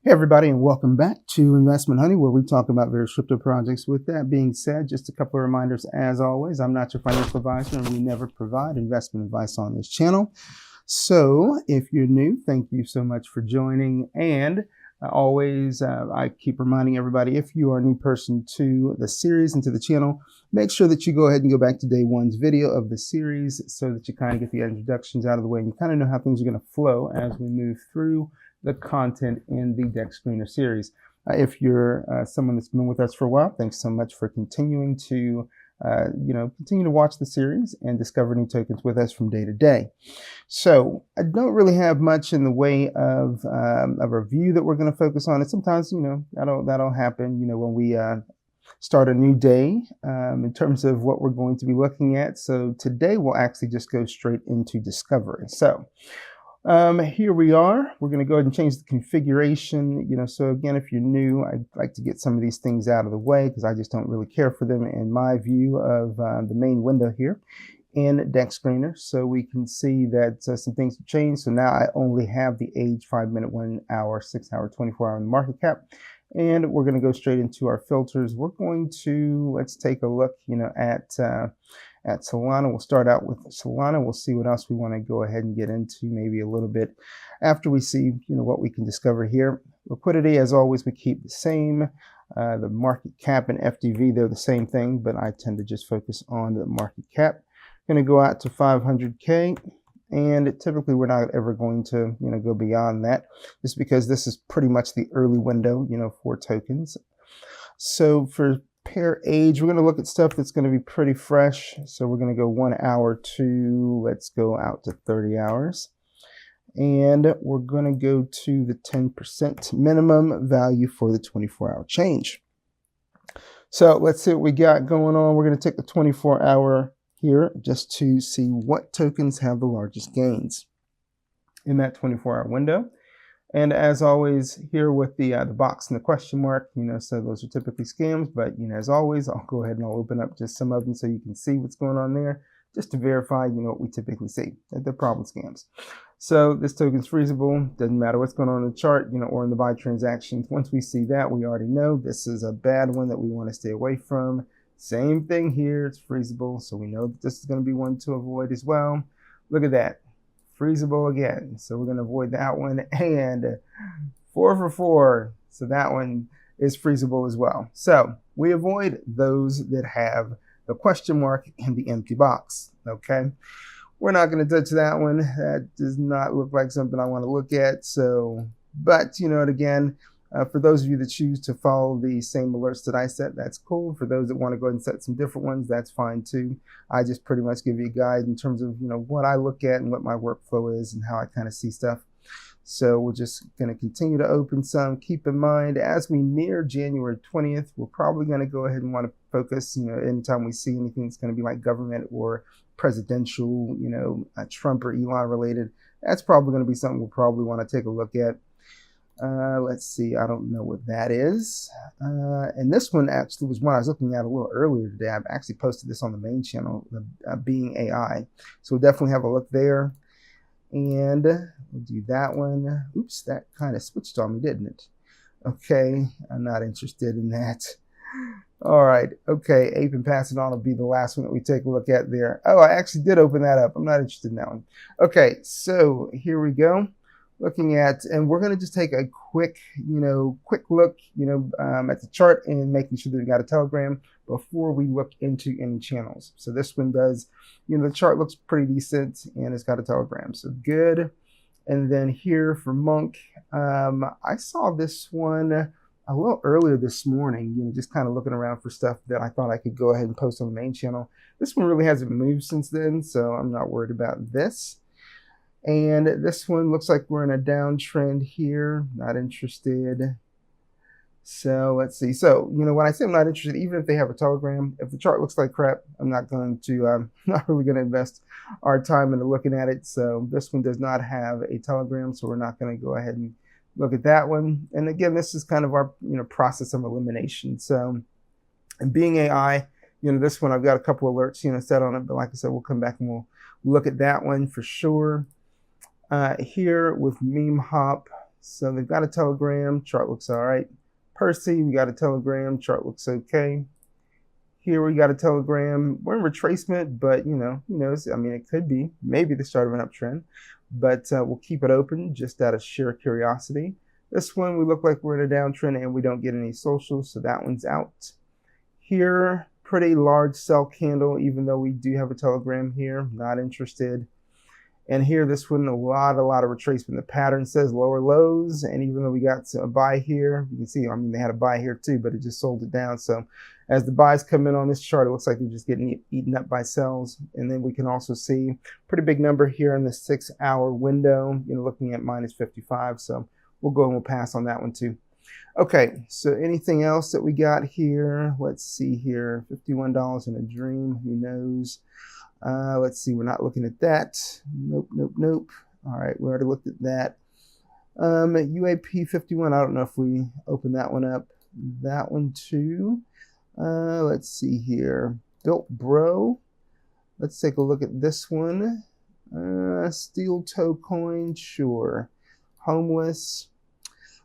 Hey everybody, and welcome back to Investment Honey, where we talk about various crypto projects. With that being said, just a couple of reminders as always. I'm not your financial advisor and we never provide investment advice on this channel. So if you're new, thank you so much for joining. And I keep reminding everybody, if you are a new person to the series and to the channel, make sure that you go ahead and go back to day one's video of the series so that you kind of get the introductions out of the way and you kind of know how things are going to flow as we move through the content in the Dexscreener series. If you're someone that's been with us for a while, thanks so much for continuing to continue to watch the series and discover new tokens with us from day to day. So I don't really have much in the way of a review that we're going to focus on. And sometimes, that'll happen, when we start a new day in terms of what we're going to be looking at. So today we'll actually just go straight into discovery. So here we are. We're going to go ahead and change the configuration. So again, if you're new, I'd like to get some of these things out of the way because I just don't really care for them in my view of the main window here in Dexscreener. So we can see that some things have changed. So now I only have the age, 5 minute, 1 hour, 6 hour, 24 hour, and the market cap. And we're going to go straight into our filters. We're going to, let's take a look, at Solana. We'll start out with Solana. We'll see what else we want to go ahead and get into maybe a little bit after we see, what we can discover here. Liquidity, as always, we keep the same. The market cap and FDV, they're the same thing, but I tend to just focus on the market cap. Going to go out to 500K. And typically we're not ever going to, go beyond that just because this is pretty much the early window, for tokens. So for pair age, we're going to look at stuff that's going to be pretty fresh. So we're going to go 1 hour to, let's go out to 30 hours. And we're going to go to the 10% minimum value for the 24-hour change. So let's see what we got going on. We're going to take the 24-hour here just to see what tokens have the largest gains in that 24-hour window. And as always, here with the box and the question mark, so those are typically scams, but as always, I'll go ahead and I'll open up just some of them so you can see what's going on there, just to verify, what we typically see, that they're problem scams. So this token's freezable, doesn't matter what's going on in the chart, or in the buy transactions. Once we see that, we already know this is a bad one that we want to stay away from. Same thing here, it's freezable, so we know that this is going to be one to avoid as well. Look at that. Freezable again, so we're going to avoid that one. And 4 for 4, so that one is freezable as well. So we avoid those that have the question mark and the empty box. Okay, we're not going to touch that one. That does not look like something I want to look at. So, but again, for those of you that choose to follow the same alerts that I set, that's cool. For those that want to go ahead and set some different ones, that's fine too. I just pretty much give you a guide in terms of, what I look at and what my workflow is and how I kind of see stuff. So we're just going to continue to open some. Keep in mind, as we near January 20th, we're probably going to go ahead and want to focus, anytime we see anything that's going to be like government or presidential, Trump or Elon related, that's probably going to be something we'll probably want to take a look at. Let's see, I don't know what that is. And this one actually was one I was looking at a little earlier today. I've actually posted this on the main channel, Being AI. So we'll definitely have a look there. And we'll do that one. Oops, that kind of switched on me, didn't it? Okay, I'm not interested in that. All right, okay, Ape and Pass It On will be the last one that we take a look at there. Oh, I actually did open that up. I'm not interested in that one. Okay, so here we go. Looking at, and we're going to just take a quick look, at the chart and making sure that we got a Telegram before we look into any channels. So this one does, the chart looks pretty decent and it's got a Telegram, so good. And then here for Monk, I saw this one a little earlier this morning, just kind of looking around for stuff that I thought I could go ahead and post on the main channel. This one really hasn't moved since then, so I'm not worried about this. And this one looks like we're in a downtrend here. Not interested. So let's see. So, when I say I'm not interested, even if they have a Telegram, if the chart looks like crap, I'm not going to, not really going to invest our time into looking at it. So this one does not have a Telegram, so we're not going to go ahead and look at that one. And again, this is kind of our, process of elimination. So, and Being AI, this one I've got a couple alerts, set on it, but like I said, we'll come back and we'll look at that one for sure. Here with Meme Hop, So they've got a Telegram, chart looks all right. Percy, we got a Telegram, chart looks okay. Here we got a Telegram. We're in retracement, but you know, who knows? I mean, it could be maybe the start of an uptrend, but we'll keep it open just out of sheer curiosity. This one, we look like we're in a downtrend and we don't get any socials, so that one's out. Here, pretty large sell candle, even though we do have a Telegram here, not interested. And here, this one, a lot of retracement. The pattern says lower lows, and even though we got a buy here, you can see, I mean, they had a buy here too, but it just sold it down. So as the buys come in on this chart, it looks like they're just getting eaten up by sells. And then we can also see pretty big number here in the 6-hour window, you know, looking at -55. So we'll go and we'll pass on that one too. Okay, so anything else that we got here? Let's see here, $51 in a dream, who knows? Let's see, we're not looking at that. Nope. All right, we already looked at that. UAP 51, I don't know if we opened that one up. That one too. Let's see here. Built Bro. Let's take a look at this one. Steel Toe Coin, sure. Homeless.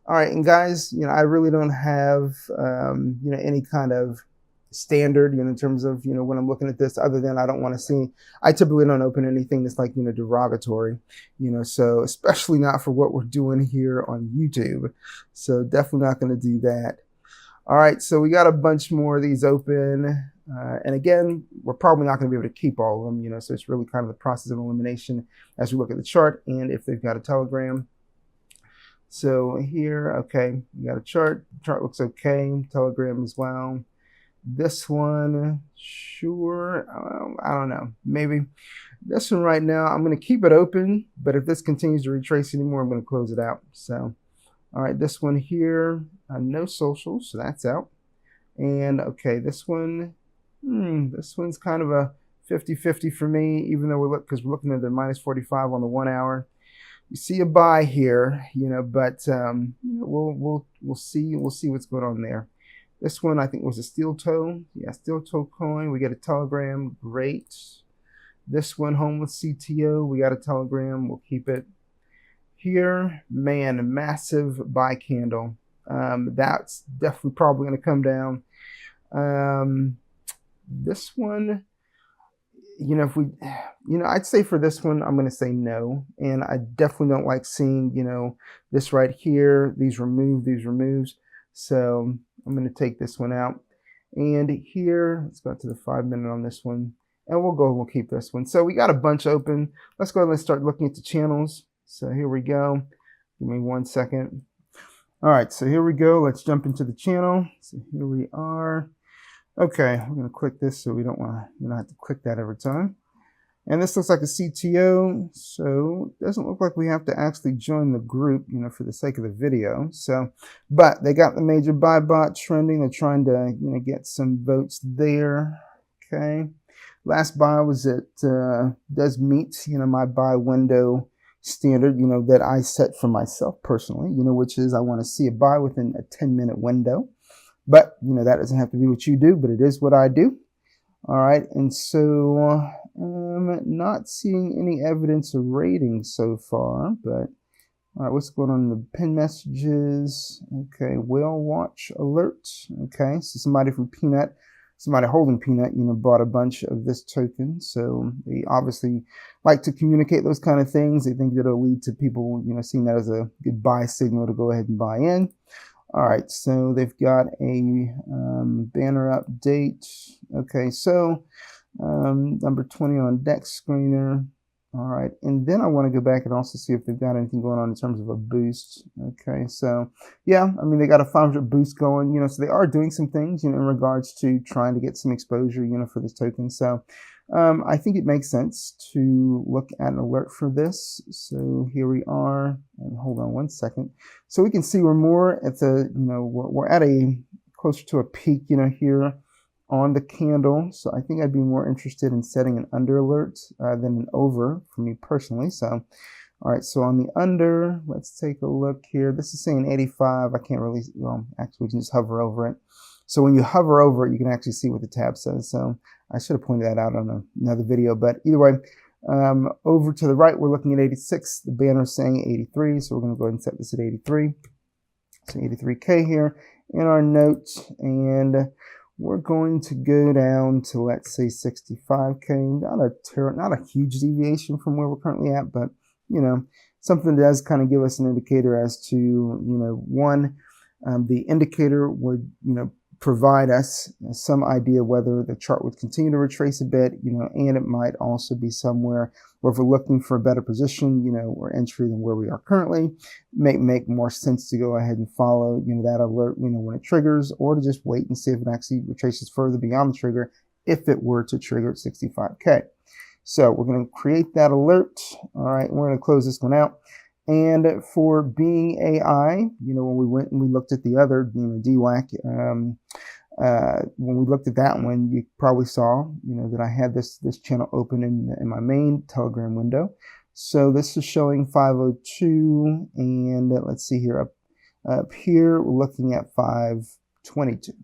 All right, and guys, you know, I really don't have, you know, any kind of standard, you know, in terms of, you know, when I'm looking at this, other than I don't want to see, I typically don't open anything that's like, you know, derogatory, you know, so especially not for what we're doing here on YouTube. So definitely not going to do that. All right, so we got a bunch more of these open. And again, we're probably not going to be able to keep all of them, you know, so it's really kind of the process of elimination as we look at the chart and if they've got a Telegram. So here, okay, we got a chart. Chart looks okay. Telegram as well. This one, sure, I don't know, maybe. This one right now, I'm going to keep it open, but if this continues to retrace anymore, I'm going to close it out. So, all right, this one here, no socials, so that's out. And okay, this one, this one's kind of a 50-50 for me, even though because we're looking at the -45 on the 1 hour. You see a buy here, you know, but we'll see what's going on there. This one I think was a steel toe. Yeah, steel toe coin. We get a Telegram. Great. This one, homeless CTO. We got a Telegram. We'll keep it. Here, man, a massive buy candle. That's definitely probably going to come down. This one, you know, if we, you know, I'd say for this one, I'm going to say no. And I definitely don't like seeing, you know, this right here, these removes. So I'm going to take this one out. And here, let's go to the 5-minute on this one. And we'll keep this one. So we got a bunch open. Let's go ahead and start looking at the channels. So here we go. Give me 1 second. All right, so here we go. Let's jump into the channel. So here we are. Okay, we're going to click this so we don't have to click that every time. And this looks like a CTO, so it doesn't look like we have to actually join the group, you know, for the sake of the video. So, but they got the major buy bot trending. They're trying to, you know, get some votes there. Okay, last buy was does meet, you know, my buy window standard, you know, that I set for myself personally, you know, which is I want to see a buy within a 10-minute window. But, you know, that doesn't have to be what you do, but it is what I do. All right, and so I'm not seeing any evidence of rating so far, but all right, what's going on in the pin messages? Okay, whale watch alert. Okay, so somebody from Peanut, somebody holding Peanut, you know, bought a bunch of this token. So they obviously like to communicate those kind of things. They think that it'll lead to people, you know, seeing that as a good buy signal to go ahead and buy in. All right, so they've got a banner update. Okay, so number 20 on Dexscreener. All right, and then I want to go back and also see if they've got anything going on in terms of a boost. Okay, so yeah, I mean, they got a 500 boost going, you know, so they are doing some things, you know, in regards to trying to get some exposure, you know, for this token. So I think it makes sense to look at an alert for this. So here we are, and hold on 1 second. So we can see we're more at the, you know, we're at a closer to a peak, you know, here on the candle. So I think I'd be more interested in setting an under alert than an over for me personally. So, all right, so on the under, let's take a look here. This is saying 85. I can't really, well, actually we can just hover over it. So when you hover over it, you can actually see what the tab says. So I should have pointed that out on another video, but either way, Over to the right, we're looking at 86. The banner is saying 83, so we're going to go ahead and set this at 83. So 83K here in our note, and we're going to go down to, let's say, 65K. Not a huge deviation from where we're currently at, but you know, something that does kind of give us an indicator as to, you know, one, the indicator would, you know, provide us some idea whether the chart would continue to retrace a bit, you know, and it might also be somewhere where if we're looking for a better position, you know, or entry than where we are currently, make more sense to go ahead and follow, you know, that alert, you know, when it triggers, or to just wait and see if it actually retraces further beyond the trigger if it were to trigger at 65K. So we're going to create that alert. All right, we're going to close this one out. And for being AI, you know, when we went and we looked at the other, you know, DWAC, when we looked at that one, you probably saw, you know, that I had this channel open in my main Telegram window. So this is showing 502, and let's see here, up here, we're looking at 522.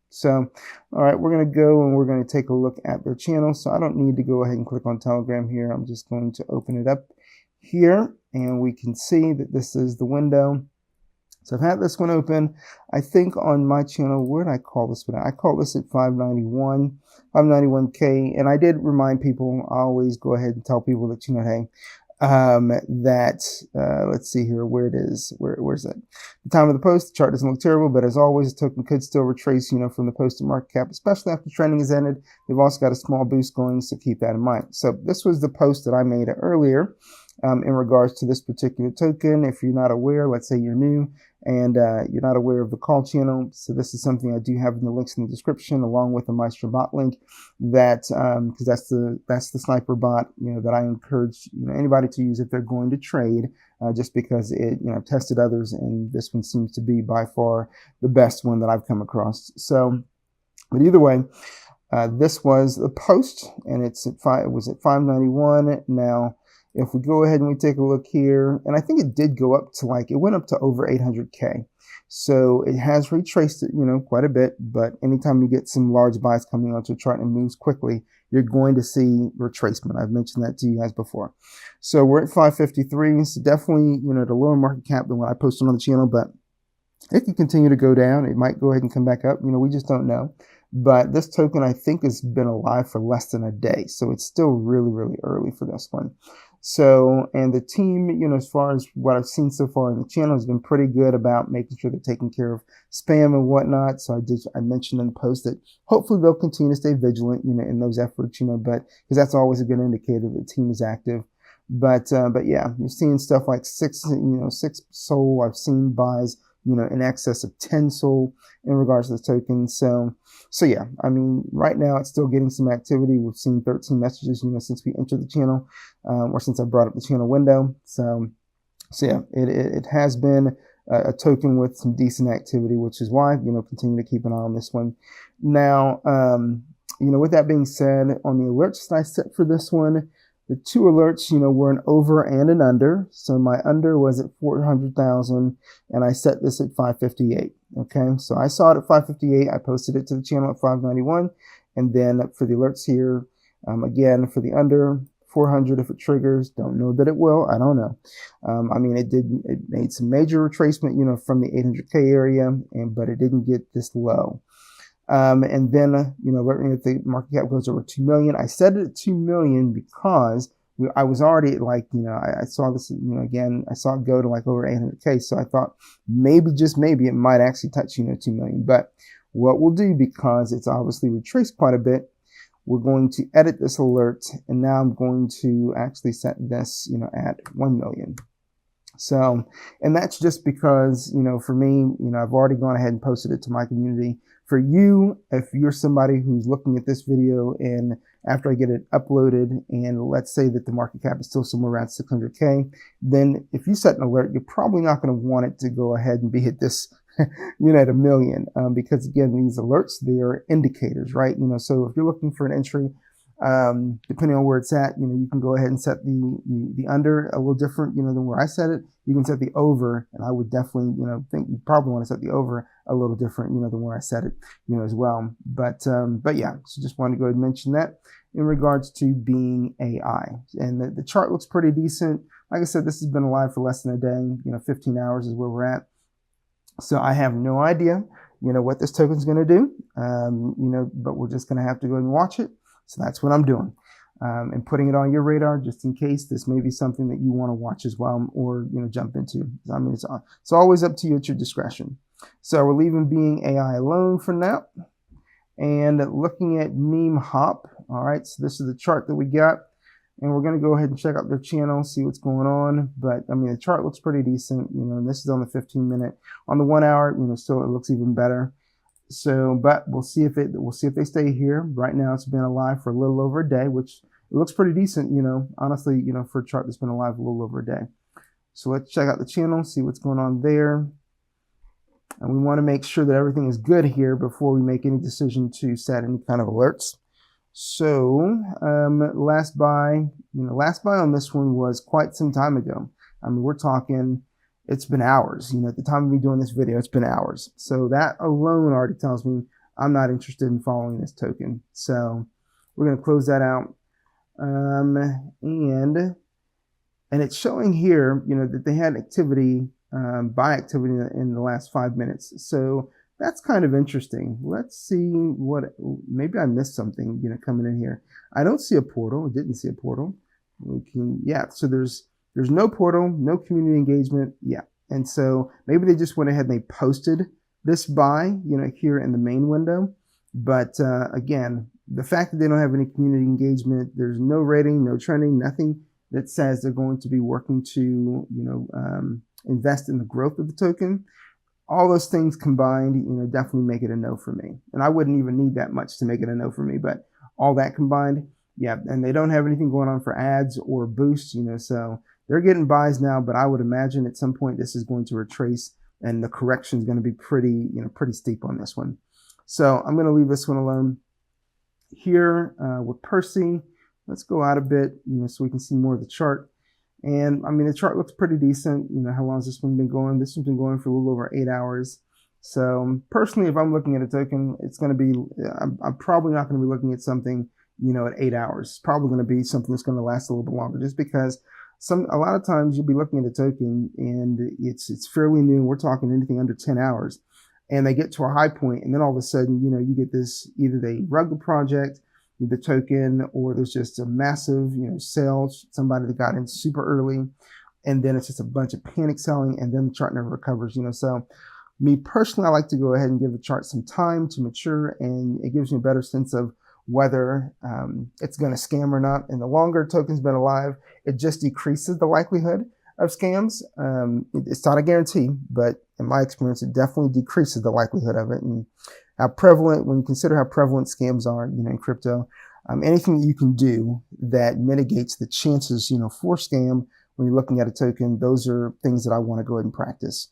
So, all right, we're going to go and we're going to take a look at their channel. So I don't need to go ahead and click on Telegram here. I'm just going to open it up here, and we can see that this is the window. So I've had this one open. I think on my channel, where did I call this one? I call this at 591K, and I did remind people, I always go ahead and tell people that, you know, hey, let's see here where it is. Where's it? The time of the post, the chart doesn't look terrible, but as always, the token could still retrace, you know, from the post to market cap, especially after trending has ended. They've also got a small boost going, so keep that in mind. So this was the post that I made earlier in regards to this particular token. If you're not aware, let's say you're new and you're not aware of the call channel, so this is something I do have in the links in the description, along with the Maestro bot link, that because that's the sniper bot, you know, that I encourage, you know, anybody to use if they're going to trade, just because it, you know, I've tested others and this one seems to be by far the best one that I've come across. So, but either way, this was the post, and it was at 591. Now, if we go ahead and we take a look here, and I think it did go up to it went up to over 800K. So it has retraced it, you know, quite a bit, but anytime you get some large buys coming onto a chart and moves quickly, you're going to see retracement. I've mentioned that to you guys before. So we're at 553, so definitely, you know, at a lower market cap than what I posted on the channel, but it can continue to go down. It might go ahead and come back up. You know, we just don't know. But this token, I think, has been alive for less than a day. So it's still really, really early for this one. So, and the team, you know, as far as what I've seen so far in the channel, has been pretty good about making sure they're taking care of spam and whatnot. So I mentioned in the post that hopefully they'll continue to stay vigilant, you know, in those efforts, you know, but because that's always a good indicator that the team is active. But yeah, you're seeing stuff like 6 SOL. I've seen buys, you know, in excess of 10 SOL in regards to the token. So yeah, I mean, right now it's still getting some activity. We've seen 13 messages, you know, since we entered the channel, or since I brought up the channel window. So yeah, it has been a token with some decent activity, which is why, you know, continue to keep an eye on this one. Now, you know, with that being said, on the alerts that I set for this one, the two alerts, you know, were an over and an under. So my under was at 400,000, and I set this at 558. Okay, so I saw it at 558. I posted it to the channel at 591, and then for the alerts here, again for the under 400, if it triggers, don't know that it will. I don't know. I mean, it made some major retracement, you know, from the 800K area, but it didn't get this low. And then, you know, if the market cap goes over 2 million, I set it at 2 million because I was already at, like, you know, I saw this, you know, again, I saw it go to like over 800K. So I thought maybe, just maybe, it might actually touch, you know, 2 million. But what we'll do, because it's obviously retraced quite a bit, we're going to edit this alert. And now I'm going to actually set this, you know, at 1 million. So, and that's just because, you know, for me, you know, I've already gone ahead and posted it to my community. For you, if you're somebody who's looking at this video and after I get it uploaded, and let's say that the market cap is still somewhere around 600K, then if you set an alert, you're probably not going to want it to go ahead and be at this, you know, at 1 million, because again, these alerts, they are indicators, right? You know, so if you're looking for an entry, Depending on where it's at, you can go ahead and set the under a little different, than where I set it. You can set the over, and I would definitely, think you probably want to set the over a little different, than where I set it, as well. But yeah, so just wanted to go ahead and mention that in regards to being AI. And the chart looks pretty decent. Like I said, this has been alive for less than a day, 15 hours is where we're at. So I have no idea, what this token's going to do, but we're just going to have to go and watch it. So that's what I'm doing, and putting it on your radar just in case this may be something that you want to watch as well, or jump into. I mean, it's always up to you at your discretion. So we're leaving being AI alone for now, and looking at Meme Hop. All right, so this is the chart that we got, and we're going to go ahead and check out their channel, see what's going on. But I mean, the chart looks pretty decent. And this is on the 15-minute. On the 1 hour, still it looks even better. So, but we'll see if they stay here. Right now, it's been alive for a little over a day, which it looks pretty decent, honestly, for a chart that's been alive a little over a day. So let's check out the channel, see what's going on there. And we want to make sure that everything is good here before we make any decision to set any kind of alerts. So, last buy on this one was quite some time ago. I mean, we're talking, it's been hours. At the time of me doing this video, it's been hours. So that alone already tells me I'm not interested in following this token. So we're going to close that out. And it's showing here, that they had activity, buy activity in the last 5 minutes. So that's kind of interesting. Let's see maybe I missed something, coming in here. I don't see a portal. I didn't see a portal. So there's no portal, no community engagement. Yeah. And so maybe they just went ahead and they posted this buy, here in the main window. But again, the fact that they don't have any community engagement, there's no rating, no trending, nothing that says they're going to be working to, invest in the growth of the token. All those things combined, definitely make it a no for me. And I wouldn't even need that much to make it a no for me, but all that combined, yeah. And they don't have anything going on for ads or boosts, so they're getting buys now, but I would imagine at some point this is going to retrace and the correction is going to be pretty steep on this one. So I'm going to leave this one alone. Here with Percy, let's go out a bit, so we can see more of the chart. And I mean, the chart looks pretty decent. How long has this one been going? This one's been going for a little over 8 hours. So personally, if I'm looking at a token, it's going to be, I'm probably not going to be looking at something, at 8 hours. It's probably going to be something that's going to last a little bit longer, just because a lot of times you'll be looking at a token and it's fairly new. We're talking anything under 10 hours, and they get to a high point, and then all of a sudden, you get this, either they rug the project, the token, or there's just a massive, sale, somebody that got in super early, and then it's just a bunch of panic selling, and then the chart never recovers, So me personally, I like to go ahead and give the chart some time to mature, and it gives me a better sense of whether it's going to scam or not. And the longer a token's been alive, it just decreases the likelihood of scams. It's not a guarantee, but in my experience, it definitely decreases the likelihood of it. And how prevalent, when you consider how prevalent scams are, in crypto, anything that you can do that mitigates the chances, for scam when you're looking at a token, those are things that I want to go ahead and practice.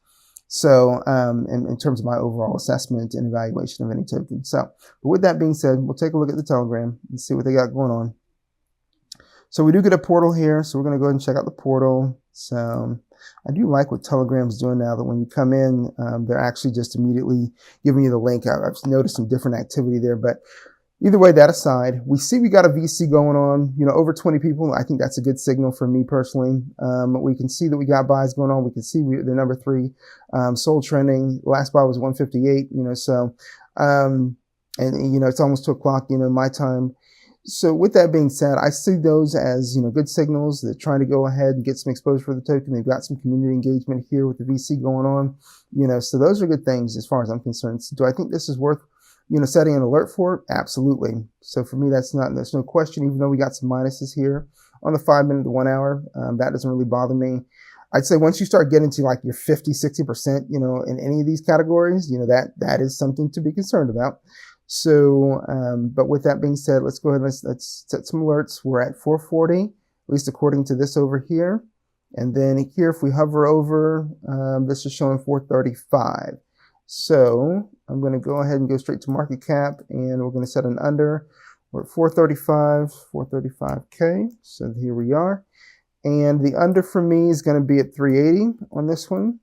So, in terms of my overall assessment and evaluation of any token. So, but with that being said, we'll take a look at the Telegram and see what they got going on. So we do get a portal here. So we're going to go ahead and check out the portal. So I do like what Telegram's doing now, that when you come in, they're actually just immediately giving you the link. I've noticed some different activity there, but either way, that aside, we see we got a VC going on, over 20 people. I think that's a good signal for me personally. We can see that we got buys going on. We can see the number 3 sold trending. Last buy was 158, so, and it's almost 2 o'clock, my time. So with that being said, I see those as, good signals. They're trying to go ahead and get some exposure for the token. They've got some community engagement here with the VC going on, so those are good things as far as I'm concerned. So do I think this is worth, setting an alert for it? Absolutely. So for me, there's no question, even though we got some minuses here on the 5 minute to 1 hour, that doesn't really bother me. I'd say once you start getting to like your 50, 60%, in any of these categories, that is something to be concerned about. So, but with that being said, let's go ahead and let's set some alerts. We're at 440, at least according to this over here. And then here, if we hover over, this is showing 435. So I'm going to go ahead and go straight to market cap, and we're going to set an under. We're at 435K. So here we are. And the under for me is going to be at 380 on this one.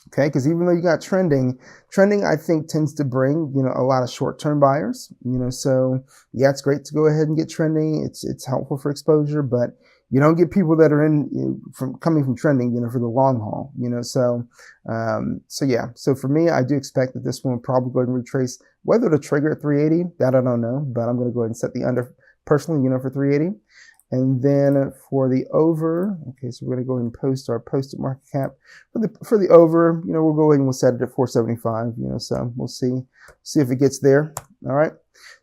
Okay, because even though you got trending I think tends to bring, a lot of short-term buyers, so yeah, it's great to go ahead and get trending. It's helpful for exposure, but you don't get people that are coming from trending, for the long haul, so yeah. So for me, I do expect that this one will probably go ahead and retrace. Whether to trigger at 380, that I don't know, but I'm going to go ahead and set the under personally, for 380. And then for the over, okay, so we're going to go ahead and post our posted market cap. For the over, we'll go ahead and we'll set it at 475, so we'll see if it gets there. All right.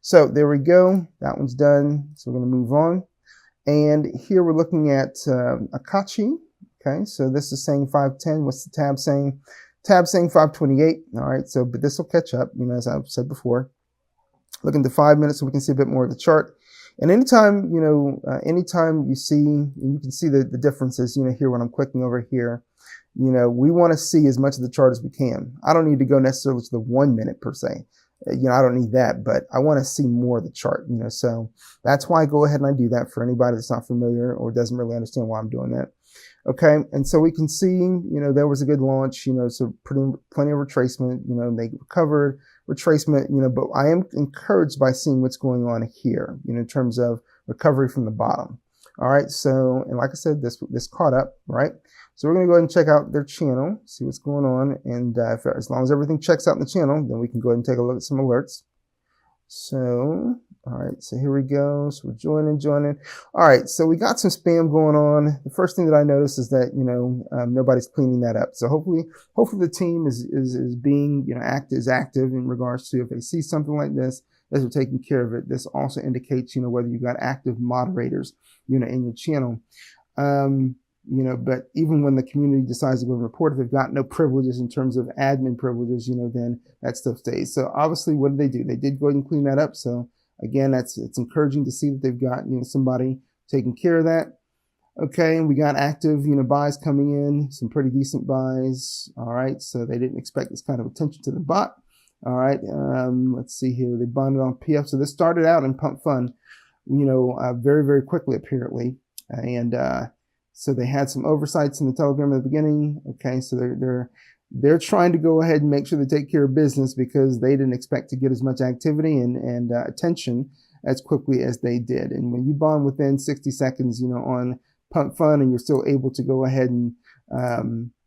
So there we go. That one's done. So we're going to move on. And here we're looking at Akachi. Okay, so this is saying 510. What's the tab saying? Tab saying 528. All right, so but this will catch up, as I've said before. Looking to 5 minutes so we can see a bit more of the chart. And anytime, anytime you see, and you can see the differences, here when I'm clicking over here, we want to see as much of the chart as we can. I don't need to go necessarily to the 1 minute per se. I don't need that, but I want to see more of the chart, so that's why I go ahead and I do that for anybody that's not familiar or doesn't really understand why I'm doing that. Okay, and so we can see, there was a good launch, so plenty of retracement, they recovered, retracement, but I am encouraged by seeing what's going on here, in terms of recovery from the bottom. All right, so, and like I said, this caught up, right? So we're going to go ahead and check out their channel, see what's going on, and as long as everything checks out in the channel, then we can go ahead and take a look at some alerts. So, all right, so here we go. So we're joining. All right, so we got some spam going on. The first thing that I noticed is that, nobody's cleaning that up. So hopefully the team is being, active in regards to if they see something like this, as they're taking care of it. This also indicates, whether you got active moderators, in your channel. But even when the community decides to go and report, if they've got no privileges in terms of admin privileges, then that stuff stays. So obviously, what did they do? They did go ahead and clean that up. So again, it's encouraging to see that they've got, somebody taking care of that. Okay, and we got active, buys coming in, some pretty decent buys. All right, so they didn't expect this kind of attention to the bot. All right, let's see here. They bonded on PF. So this started out in Pump Fund, very, very quickly, apparently. And so they had some oversights in the Telegram at the beginning. Okay, so they're trying to go ahead and make sure they take care of business because they didn't expect to get as much activity and attention as quickly as they did. And when you bond within 60 seconds, on Pump Fund, and you're still able to go ahead and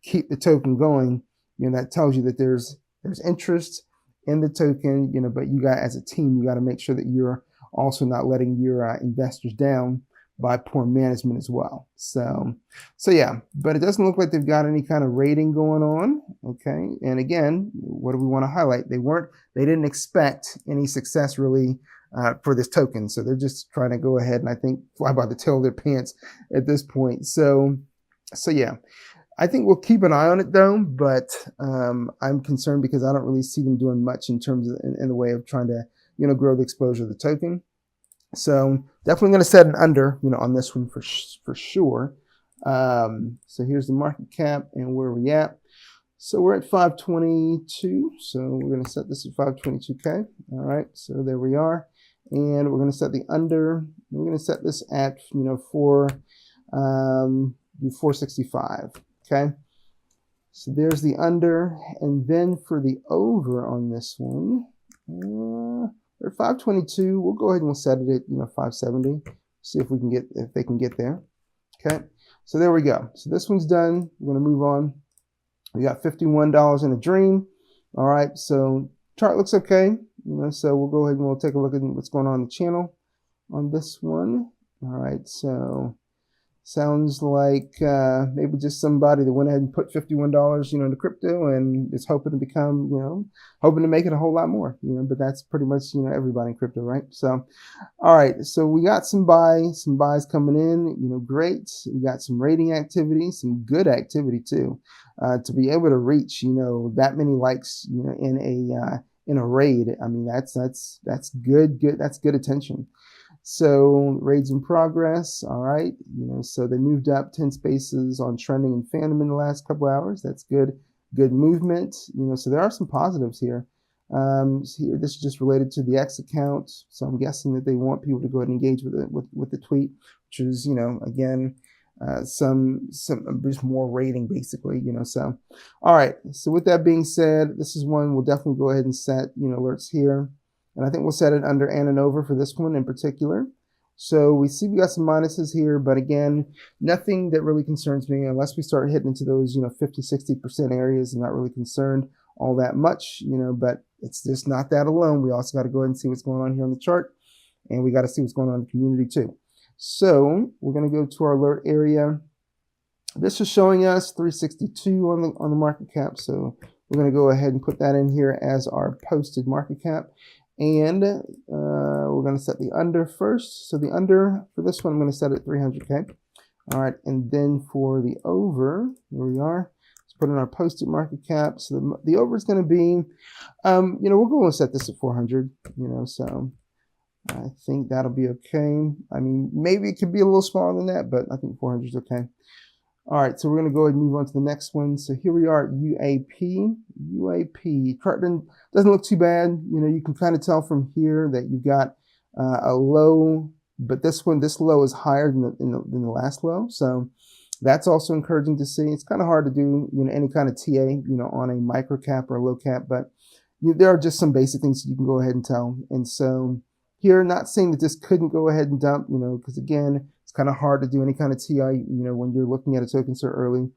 keep the token going, that tells you that there's interest in the token. But you got, as a team, you got to make sure that you're also not letting your investors down by poor management as well. So yeah, but it doesn't look like they've got any kind of rating going on. Okay, and again, what do we want to highlight? They didn't expect any success really for this token, so they're just trying to go ahead and I think fly by the tail of their pants at this point. So yeah, I think we'll keep an eye on it though, but I'm concerned because I don't really see them doing much in terms of in the way of trying to grow the exposure of the token. So definitely going to set an under, on this one for sure. So here's the market cap and where we at. So we're at 522. So we're going to set this at 522K. All right. So there we are. And we're going to set the under. We're going to set this at, 465. Okay. So there's the under. And then for the over on this one, we're at 522. We'll go ahead and we'll set it at 570. See if they can get there. Okay. So there we go. So this one's done. We're going to move on. We got $51 in a dream. All right. So chart looks okay. So we'll go ahead and we'll take a look at what's going on in the channel on this one. All right. So sounds like maybe just somebody that went ahead and put $51, into crypto and is hoping to become, hoping to make it a whole lot more, but that's pretty much, everybody in crypto, right? So, all right. So we got some buys coming in, great. We got some rating activity, some good activity too, to be able to reach, that many likes, in a raid. I mean, that's good. That's good attention. So raids in progress. All right. So they moved up 10 spaces on trending and fandom in the last couple hours. That's good movement. So there are some positives here. So here, this is just related to the X account. So I'm guessing that they want people to go ahead and engage with it, with the tweet, which is, again, some just more rating basically, so. All right. So with that being said, this is one we'll definitely go ahead and set, alerts here. And I think we'll set it under and over for this one in particular. So we see we got some minuses here, but again, nothing that really concerns me unless we start hitting into those, 50, 60% areas. I'm not really concerned all that much, but it's just not that alone. We also got to go ahead and see what's going on here on the chart, and we got to see what's going on in the community too. So we're going to go to our alert area. This is showing us 362 on the market cap. So we're going to go ahead and put that in here as our posted market cap. And we're going to set the under first. So the under for this one, I'm going to set it at 300K. All right. And then for the over, here we are. Let's put in our posted market cap. So the over is going to be, we'll go and set this at 400, so I think that'll be okay. I mean, maybe it could be a little smaller than that, but I think 400 is okay. All right, so we're going to go ahead and move on to the next one. So here we are at UAP. UAP chart doesn't look too bad. You can kind of tell from here that you've got a low, but this low is higher than the last low. So that's also encouraging to see. It's kind of hard to do any kind of TA on a micro cap or a low cap, but there are just some basic things you can go ahead and tell. And so here, not saying that this couldn't go ahead and dump, because again, it's kind of hard to do any kind of TI, when you're looking at a token so early.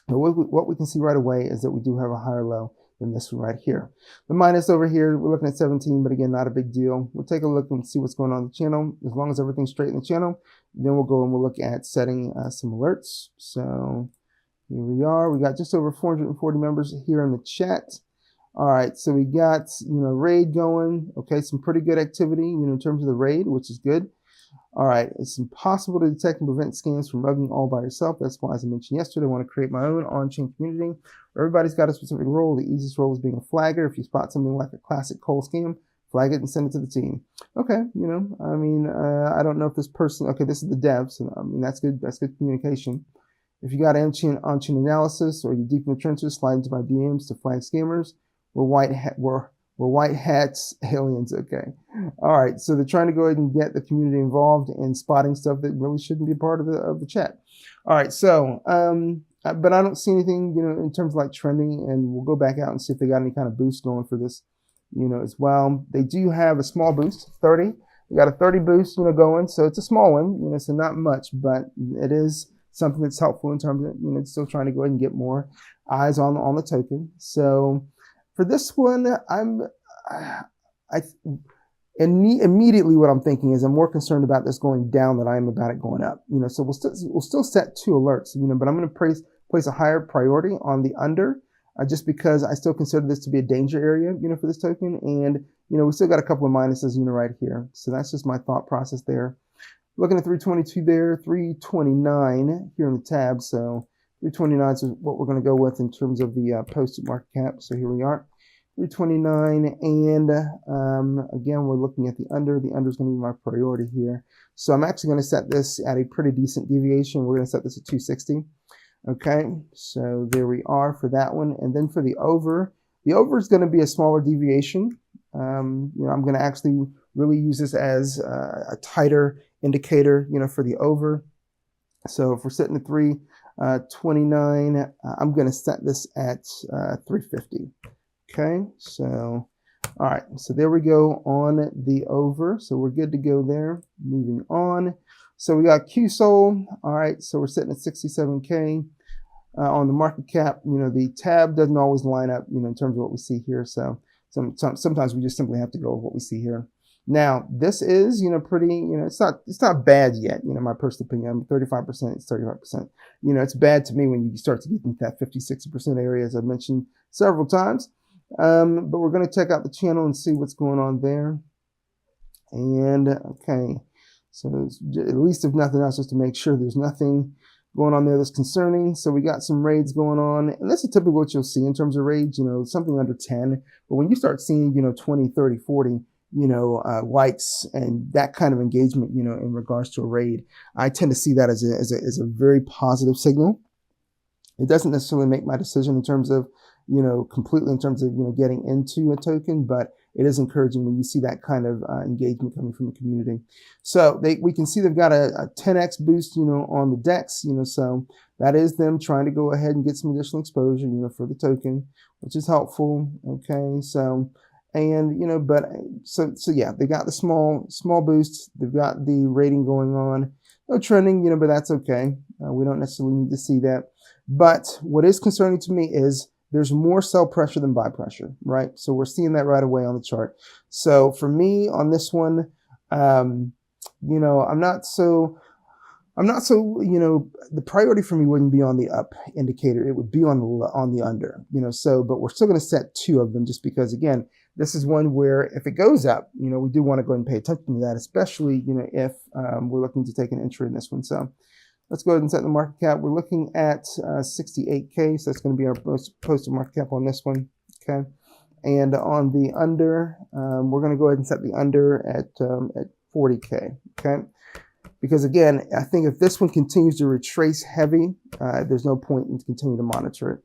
But what we can see right away is that we do have a higher low than this one right here. The minus over here, we're looking at 17, but again, not a big deal. We'll take a look and see what's going on in the channel. As long as everything's straight in the channel, then we'll go and we'll look at setting some alerts. So here we are. We got just over 440 members here in the chat. All right, so we got, raid going. Okay, some pretty good activity, in terms of the raid, which is good. All right, it's impossible to detect and prevent scams from rugging all by yourself. That's why, as I mentioned yesterday, I want to create my own on-chain community where everybody's got a specific role. The easiest role is being a flagger. If you spot something like a classic cold scam, flag it and send it to the team. Okay, I don't know if this person, okay, this is the dev, so that's good. That's good communication. If you got on-chain analysis or you're deep in the trenches, slide into my DMs to flag scammers. We're white hats aliens. Okay. All right. So they're trying to go ahead and get the community involved in spotting stuff that really shouldn't be a part of the chat. All right. So, but I don't see anything, in terms of like trending, and we'll go back out and see if they got any kind of boost going for this, as well. They do have a small boost, 30. They got a 30 boost, going. So it's a small one, so not much, but it is something that's helpful in terms of, still trying to go ahead and get more eyes on the token. So, for this one, immediately what I'm thinking is I'm more concerned about this going down than I am about it going up. So we'll still set 2 alerts, but I'm going to place a higher priority on the under, just because I still consider this to be a danger area, for this token, and we still got a couple of minuses, right here. So that's just my thought process there. Looking at 322 there, 329 here in the tab. So 329 is what we're going to go with in terms of the posted market cap. So here we are, 329, and again, we're looking at the under. The under is going to be my priority here. So I'm actually going to set this at a pretty decent deviation. We're going to set this at 260. Okay, so there we are for that one. And then for the over is going to be a smaller deviation. I'm going to actually really use this as a tighter indicator, for the over. So if we're setting the 329, I'm going to set this at 350. Okay, so all right, so there we go on the over. So we're good to go there. Moving on. So we got QSOL. All right, so we're sitting at 67K on the market cap. The tab doesn't always line up, in terms of what we see here. So sometimes we just simply have to go with what we see here. Now, this is, pretty, it's not bad yet, my personal opinion. 35%, it's 35%. It's bad to me when you start to get into that 50, 60% area, as I've mentioned several times. But we're going to check out the channel and see what's going on there. And, okay, so at least if nothing else, just to make sure there's nothing going on there that's concerning. So we got some raids going on, and that's typically what you'll see in terms of raids, something under 10. But when you start seeing, 20, 30, 40, likes and that kind of engagement, in regards to a raid, I tend to see that as a very positive signal. It doesn't necessarily make my decision in terms of, completely in terms of, getting into a token, but it is encouraging when you see that kind of engagement coming from the community. So we can see they've got a 10x boost, on the Dex, so that is them trying to go ahead and get some additional exposure, for the token, which is helpful. Okay, so and but so yeah, they got the small boosts. They've got the rating going on. No trending, but that's okay. We don't necessarily need to see that. But what is concerning to me is there's more sell pressure than buy pressure, right? So we're seeing that right away on the chart. So for me on this one, I'm not so, the priority for me wouldn't be on the up indicator. It would be on the under, but we're still going to set 2 of them just because, again, this is one where if it goes up, we do want to go ahead and pay attention to that, especially, if we're looking to take an entry in this one. So let's go ahead and set the market cap. We're looking at 68K, so that's going to be our posted market cap on this one. Okay, and on the under, we're going to go ahead and set the under at 40K. Okay, because again, I think if this one continues to retrace heavy, there's no point in continuing to monitor it.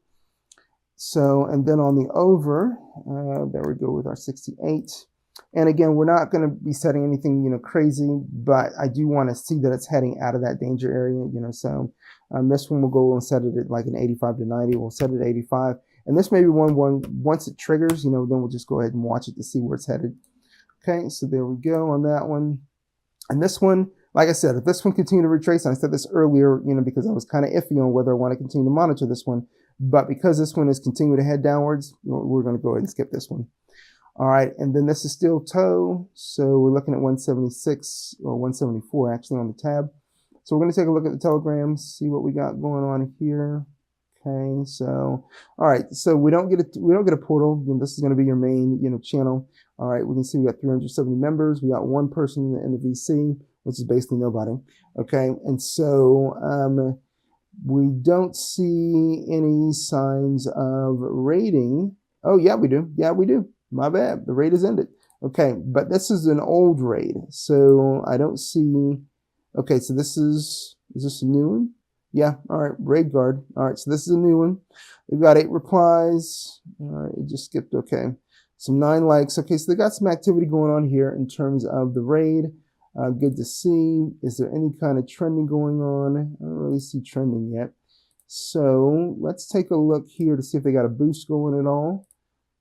So, and then on the over, there we go with our 68. And again, we're not going to be setting anything, crazy, but I do want to see that it's heading out of that danger area, so this one we'll go and set it at like an 85 to 90. We'll set it at 85. And this may be one once it triggers, then we'll just go ahead and watch it to see where it's headed. Okay, so there we go on that one. And this one, like I said, if this one continues to retrace, and I said this earlier, because I was kind of iffy on whether I want to continue to monitor this one, but because this one is continuing to head downwards, we're going to go ahead and skip this one. All right, and then this is still toe, so we're looking at 176 or 174 actually on the tab. So we're going to take a look at the Telegram, see what we got going on here. Okay, so all right, so we don't get a portal. This is going to be your main channel. All right, we can see we got 370 members. We got 1 person in the VC, which is basically nobody. Okay, and so we don't see any signs of rating. Oh yeah, we do. Yeah, we do. My bad. The raid is ended. Okay, but this is an old raid, so I don't see. Okay, so is this a new one? Yeah. All right, raid guard. All right, so this is a new one. We've got 8 replies. All right, it just skipped. Okay, some 9 likes. Okay, so they got some activity going on here in terms of the raid. Good to see. Is there any kind of trending going on? I don't really see trending yet. So let's take a look here to see if they got a boost going at all.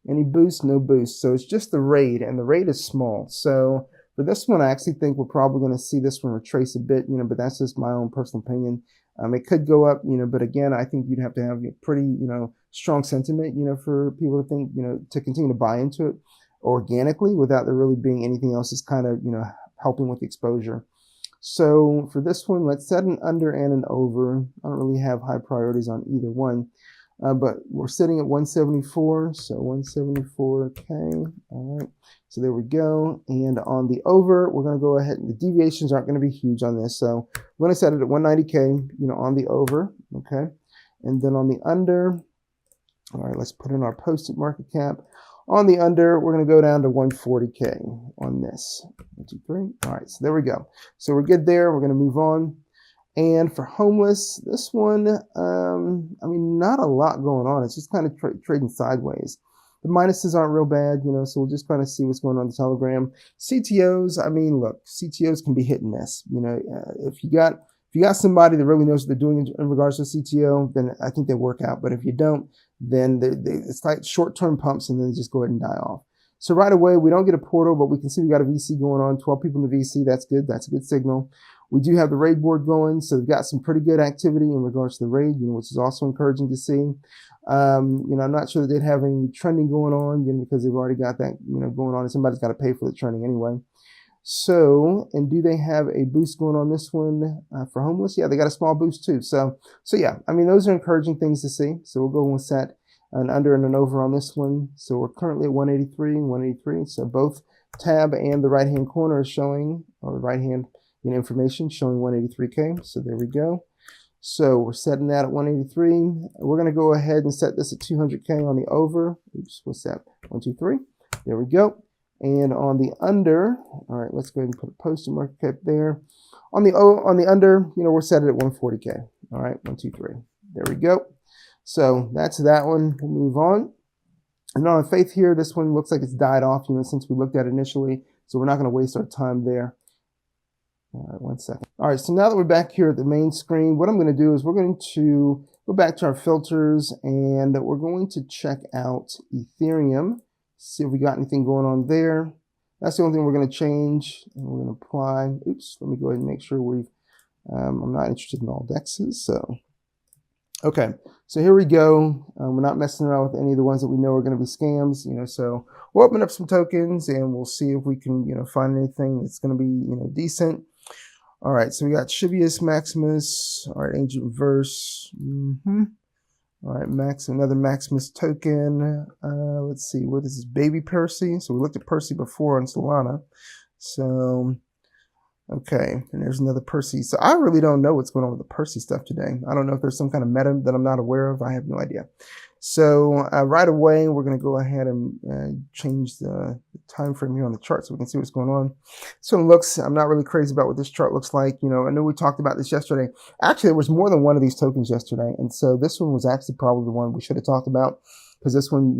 Any boost? No boost. So it's just the raid, and the raid is small. So for this one, I actually think we're probably going to see this one retrace a bit, but that's just my own personal opinion. It could go up, but again, I think you'd have to have a pretty, strong sentiment, for people to think, to continue to buy into it organically without there really being anything else that's kind of, helping with the exposure. So for this one, let's set an under and an over. I don't really have high priorities on either one. But we're sitting at 174, so 174K. All right, so there we go. And on the over, we're going to go ahead, and the deviations aren't going to be huge on this, so we're going to set it at 190K, on the over. Okay, and then on the under, all right, let's put in our posted market cap. On the under, we're going to go down to 140K on this. 1, 2, 3. All right, so there we go. So we're good there. We're going to move on. And for homeless, this one, not a lot going on. It's just kind of trading sideways. The minuses aren't real bad, so we'll just kind of see what's going on the Telegram. CTOs, look, CTOs can be hit and miss. If you got somebody that really knows what they're doing in regards to CTO, then I think they work out. But if you don't, then it's like short-term pumps, and then they just go ahead and die off. So right away, we don't get a portal, but we can see we got a VC going on, 12 people in the VC. That's good. That's a good signal. We do have the raid board going, so we've got some pretty good activity in regards to the raid, which is also encouraging to see. I'm not sure that they'd have any trending going on, because they've already got that, going on, and somebody's got to pay for the trending anyway. So, and do they have a boost going on this one for homeless? Yeah, they got a small boost too. So yeah, those are encouraging things to see. So we'll go and set an under and an over on this one. So we're currently at 183 and 183. So both tab and the right-hand corner is showing, or right-hand information showing 183K. So there we go. So we're setting that at 183. We're going to go ahead and set this at 200K on the over. Oops, what's that? 1, 2, 3. There we go. And on the under, all right, let's go ahead and put a posted market cap there. On the under, we're set it at 140K. All right, 1, 2, 3. There we go. So that's that one. We'll move on. And on Faith here, this one looks like it's died off, since we looked at it initially. So we're not going to waste our time there. All right, 1 second. All right, so now that we're back here at the main screen, what I'm going to do is we're going to go back to our filters and we're going to check out Ethereum, see if we got anything going on there. That's the only thing we're going to change. And we're going to apply. Oops, let me go ahead and make sure we've, I'm not interested in all dexes, so. Okay, so here we go. We're not messing around with any of the ones that we know are going to be scams, so we'll open up some tokens and we'll see if we can, find anything that's going to be, decent. All right, so we got Shibius, Maximus, all right, Ancient Verse, all right, another Maximus token. Let's see, what is this, Baby Percy? So we looked at Percy before on Solana. So, okay, and there's another Percy. So I really don't know what's going on with the Percy stuff today. I don't know if there's some kind of meta that I'm not aware of. I have no idea. So right away, we're going to go ahead and change the time frame here on the chart so we can see what's going on. So it looks, I'm not really crazy about what this chart looks like. I know we talked about this yesterday. Actually, there was more than one of these tokens yesterday. And so this one was actually probably the one we should have talked about, because this one,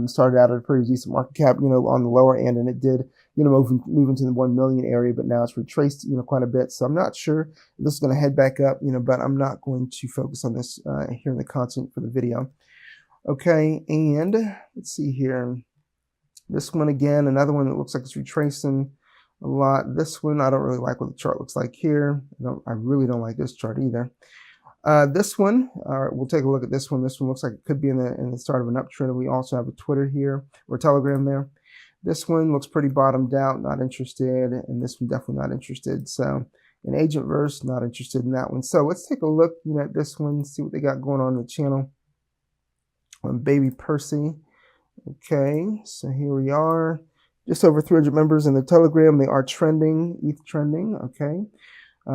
started out at a pretty decent market cap, on the lower end, and it did, move into the 1 million area, but now it's retraced, quite a bit. So I'm not sure if this is going to head back up, but I'm not going to focus on this here in the content for the video. Okay, and let's see here. This one again, another one that looks like it's retracing a lot. This one, I don't really like what the chart looks like here. I really don't like this chart either. This one, all right, we'll take a look at this one. This one looks like it could be in the start of an uptrend. We also have a Twitter here, or Telegram there. This one looks pretty bottomed out, not interested, and this one definitely not interested. So, an Agent Verse, not interested in that one. So let's take a look, at this one, see what they got going on in the channel. On Baby Percy. Okay, so here we are. Just over 300 members in the Telegram. They are trending, ETH trending. Okay.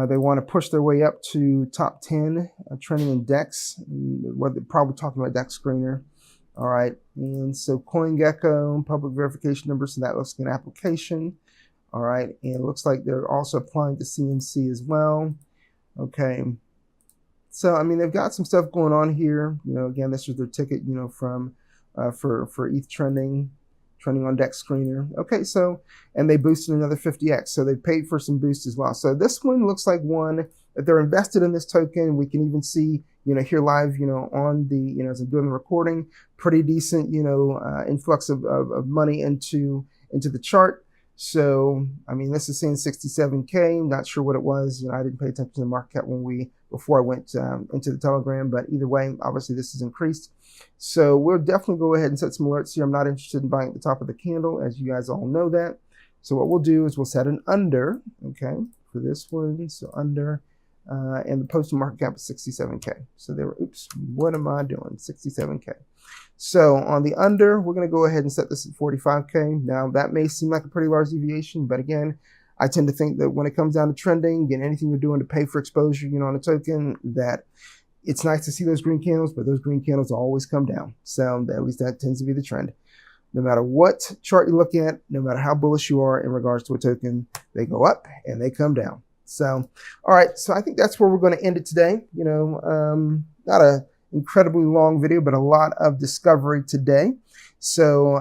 They want to push their way up to top 10, trending in Dex. What they're probably talking about Dexscreener. All right. And so CoinGecko, public verification number. So that looks like an application. All right. And it looks like they're also applying to CMC as well. Okay. So, I mean, they've got some stuff going on here. Again, this is their ticket, from for ETH trending on Dexscreener. Okay, so, and they boosted another 50x. So they paid for some boost as well. So this one looks like one that they're invested in this token. We can even see, here live, on the, as I'm doing the recording, pretty decent, influx of money into the chart. So, I mean, this is saying 67K. Not sure what it was. I didn't pay attention to the market cap before I went into the Telegram, but either way, obviously this has increased. So we'll definitely go ahead and set some alerts here. I'm not interested in buying at the top of the candle, as you guys all know that. So what we'll do is we'll set an under, okay, for this one. So under, and the posted market cap is 67K. So they were, oops, what am I doing? 67K. So on the under, we're going to go ahead and set this at 45K. Now that may seem like a pretty large deviation, but again, I tend to think that when it comes down to trending and anything you're doing to pay for exposure, on a token, that it's nice to see those green candles, but those green candles always come down. So at least that tends to be the trend. No matter what chart you look at, no matter how bullish you are in regards to a token, they go up and they come down. So, all right. So I think that's where we're going to end it today. Not a incredibly long video, but a lot of discovery today. So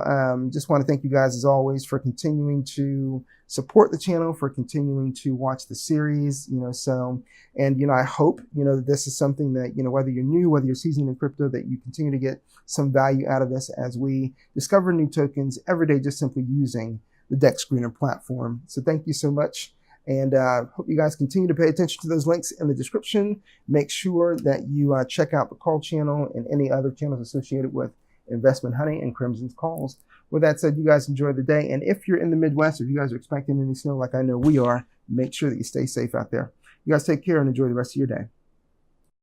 just want to thank you guys as always for continuing to support the channel, for continuing to watch the series, and I hope, that this is something that, whether you're new, whether you're seasoned in crypto, that you continue to get some value out of this as we discover new tokens every day, just simply using the Dexscreener platform. So thank you so much. And hope you guys continue to pay attention to those links in the description. Make sure that you check out the call channel and any other channels associated with Investment Honey and Crimson's calls. With that said, you guys enjoy the day. And if you're in the Midwest, if you guys are expecting any snow like I know we are, make sure that you stay safe out there. You guys take care and enjoy the rest of your day.